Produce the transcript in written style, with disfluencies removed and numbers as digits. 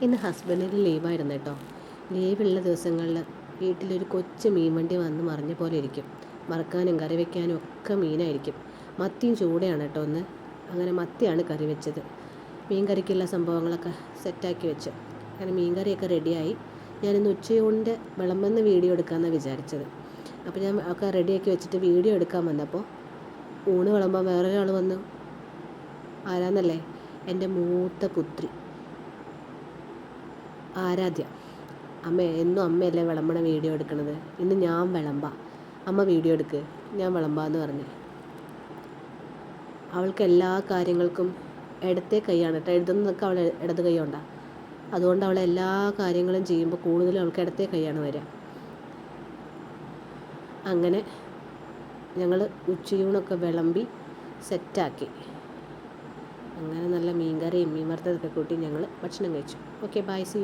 ഇന്ന് ഹസ്ബൻഡിന് ലീവായിരുന്നു കേട്ടോ. ലീവുള്ള ദിവസങ്ങളിൽ വീട്ടിലൊരു കൊച്ചു മീൻ വണ്ടി വന്ന് മറിഞ്ഞ പോലെ ഇരിക്കും. മറക്കാനും കറി വയ്ക്കാനും ഒക്കെ മീനായിരിക്കും. മത്തിയും ചൂടയാണ് കേട്ടോ ഒന്ന്. അങ്ങനെ മത്തിയാണ് കറി വെച്ചത്. മീൻ കറിക്കുള്ള സംഭവങ്ങളൊക്കെ സെറ്റാക്കി വെച്ചു. അങ്ങനെ മീൻ കറിയൊക്കെ റെഡിയായി. ഞാനിന്ന് ഉച്ചയൂണിൻ്റെ വിളമ്പുന്ന വീഡിയോ എടുക്കാമെന്നാണ് വിചാരിച്ചത്. അപ്പോൾ ഞാൻ ഒക്കെ റെഡിയാക്കി വെച്ചിട്ട് വീഡിയോ എടുക്കാൻ വന്നപ്പോൾ ഊണ് വിളമ്പാൻ വേറൊരാൾ വന്നു. ആരാന്നല്ലേ? എൻ്റെ മൂത്ത പുത്രി ആരാധ്യ. എന്നും അമ്മയല്ലേ വിളമ്പണ വീഡിയോ എടുക്കണത്. ഇന്ന് ഞാൻ വിളമ്പാം, അമ്മ വീഡിയോ എടുക്ക്, ഞാൻ വിളമ്പാന്ന് പറഞ്ഞ്. അവൾക്ക് എല്ലാ കാര്യങ്ങൾക്കും ഇടത്തെ കൈയാണ് കേട്ടോ. എഴുതുന്നതൊക്കെ അവൾ ഇടത് കൈ കൊണ്ടാണ്. അതുകൊണ്ട് അവൾ എല്ലാ കാര്യങ്ങളും ചെയ്യുമ്പോൾ കൂടുതലും അവൾക്ക് ഇടത്തെ കൈയാണ് വരിക. അങ്ങനെ ഞങ്ങൾ ഉച്ചയൂണൊക്കെ വിളമ്പി സെറ്റാക്കി. അങ്ങനെ നല്ല മീൻ കറിയും മീൻ വറുത്തതൊക്കെ കൂട്ടി ഞങ്ങൾ ഭക്ഷണം കഴിച്ചു. Okay, bye, see U.